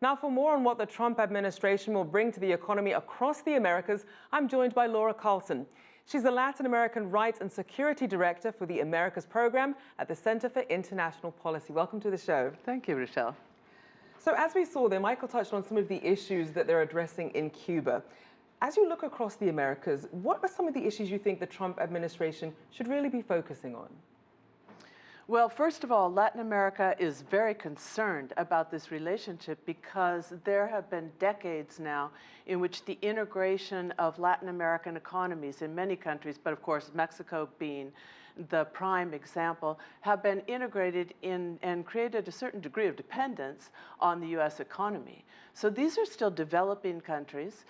Now, for more on what the Trump administration will bring to the economy across the Americas, I'm joined by Laura Carlsen. She's the Latin American Rights and Security Director for the Americas Program at the Center for International Policy. Welcome to the show. Thank you, Rachelle. So as we saw there, Michael touched on some of the issues that they're addressing in Cuba. As you look across the Americas, what are some of the issues you think the Trump administration should really be focusing on? Well, first of all, Latin America is very concerned about this relationship because there have been decades now in which the integration of Latin American economies in many countries, but of course Mexico being the prime example, have been integrated in and created a certain degree of dependence on the U.S. economy. So these are still developing countries,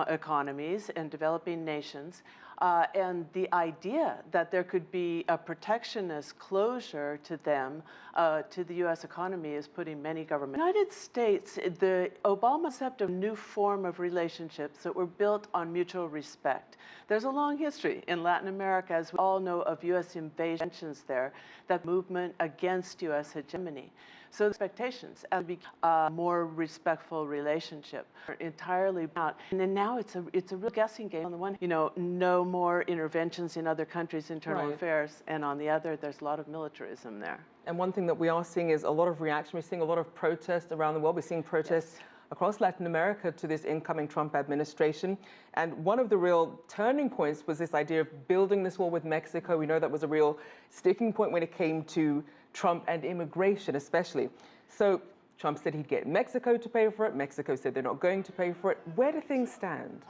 economies and developing nations. And the idea that there could be a protectionist closure to them, to the U.S. economy, is putting many governments. In the United States, the Obama concept of a new form of relationships that were built on mutual respect. There's a long history in Latin America, as we all know, of U.S. invasions there, that movement against U.S. hegemony. So the expectations as a more respectful relationship are entirely out. And then now it's a real guessing game. On the one, no more interventions in other countries' internal affairs, and on the other, there's a lot of militarism there. And one thing that we are seeing is a lot of reaction. We're seeing a lot of protests around the world. We're seeing protests across Latin America to this incoming Trump administration. And one of the real turning points was this idea of building this wall with Mexico. We know that was a real sticking point when it came to Trump and immigration especially. So Trump said he'd get Mexico to pay for it. Mexico said they're not going to pay for it. Where do things stand?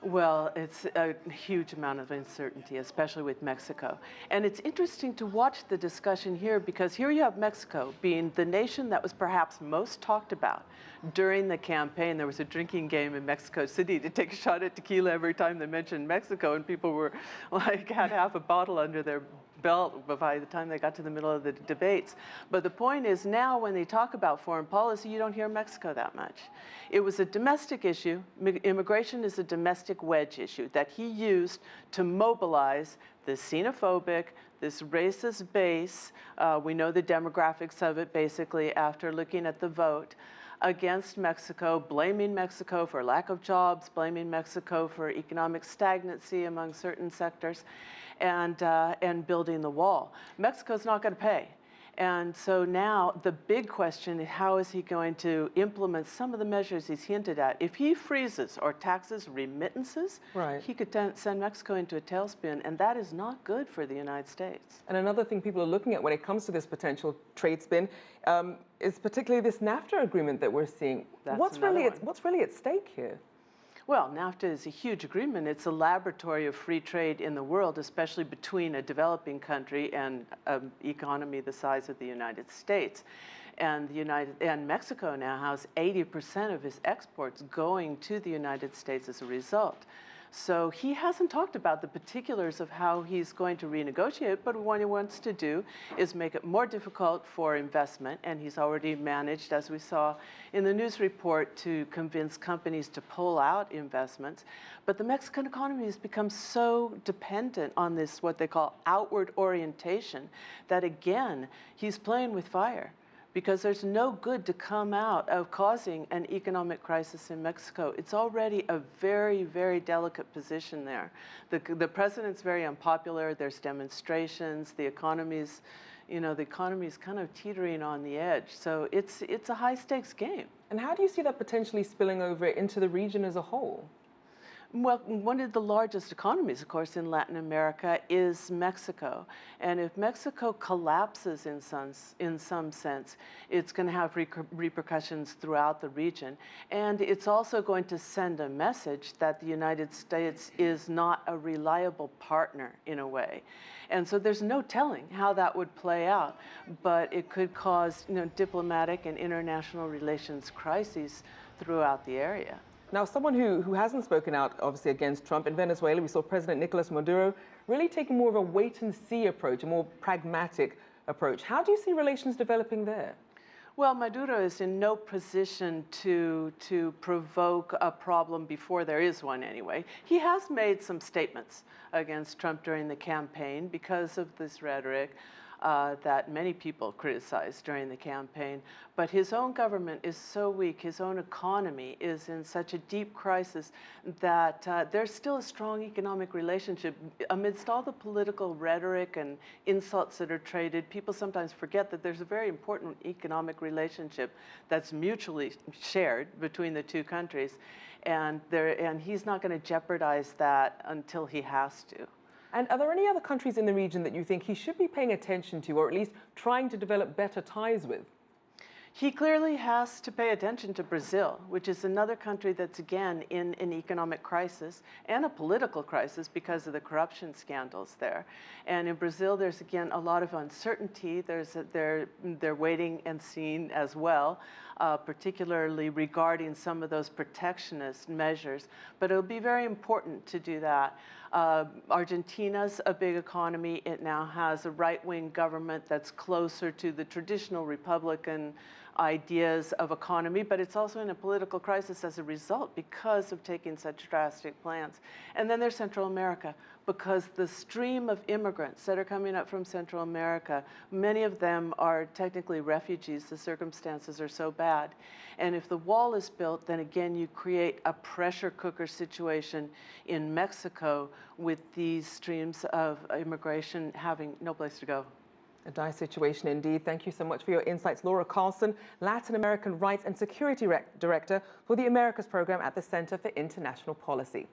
Well, it's a huge amount of uncertainty, especially with Mexico. And it's interesting to watch the discussion here, because here you have Mexico being the nation that was perhaps most talked about during the campaign. There was a drinking game in Mexico City to take a shot at tequila every time they mentioned Mexico, and people were like, had half a bottle under their belt by the time they got to the middle of the debates. But the point is, now when they talk about foreign policy, you don't hear Mexico that much. It was a domestic issue. Immigration is a domestic wedge issue that he used to mobilize this xenophobic, this racist base. We know the demographics of it basically after looking at the vote, against Mexico, blaming Mexico for lack of jobs, blaming Mexico for economic stagnancy among certain sectors, and building the wall. Mexico's not going to pay. And so now the big question is, how is he going to implement some of the measures he's hinted at? If he freezes or taxes remittances, he could send Mexico into a tailspin, and that is not good for the United States. And another thing people are looking at when it comes to this potential trade spin is particularly this NAFTA agreement that we're seeing. What's really at stake here? Well, NAFTA is a huge agreement. It's a laboratory of free trade in the world, especially between a developing country and an economy the size of the United States. And Mexico now has 80% of his exports going to the United States as a result. So he hasn't talked about the particulars of how he's going to renegotiate, but what he wants to do is make it more difficult for investment, and he's already managed, as we saw in the news report, to convince companies to pull out investments. But the Mexican economy has become so dependent on this, what they call outward orientation, that again, he's playing with fire, because there's no good to come out of causing an economic crisis in Mexico. It's already a very, very delicate position there. The president's very unpopular. There's demonstrations. The economy's kind of teetering on the edge. So it's a high stakes game. And how do you see that potentially spilling over into the region as a whole? Well, one of the largest economies, of course, in Latin America is Mexico. And if Mexico collapses in some sense, it's going to have repercussions throughout the region. And it's also going to send a message that the United States is not a reliable partner in a way. And so there's no telling how that would play out. But it could cause diplomatic and international relations crises throughout the area. Now, someone who hasn't spoken out, obviously, against Trump, in Venezuela, we saw President Nicolas Maduro really taking more of a wait-and-see approach, a more pragmatic approach. How do you see relations developing there? Well, Maduro is in no position to provoke a problem before there is one anyway. He has made some statements against Trump during the campaign because of this rhetoric. that many people criticized during the campaign. But his own government is so weak, his own economy is in such a deep crisis that there's still a strong economic relationship. Amidst all the political rhetoric and insults that are traded, people sometimes forget that there's a very important economic relationship that's mutually shared between the two countries. And he's not going to jeopardize that until he has to. And are there any other countries in the region that you think he should be paying attention to, or at least trying to develop better ties with? He clearly has to pay attention to Brazil, which is another country that's, again, in an economic crisis and a political crisis because of the corruption scandals there. And in Brazil, there's, again, a lot of uncertainty. They're waiting and seeing as well, particularly regarding some of those protectionist measures. But it'll be very important to do that. Argentina's a big economy. It now has a right-wing government that's closer to the traditional Republican ideas of economy, but it's also in a political crisis as a result because of taking such drastic plans. And then there's Central America, because the stream of immigrants that are coming up from Central America, many of them are technically refugees. The circumstances are so bad. And if the wall is built, then again, you create a pressure cooker situation in Mexico with these streams of immigration having no place to go. A dire situation indeed. Thank you so much for your insights. Laura Carlsen, Latin American Rights and Security Director for the Americas Program at the Center for International Policy.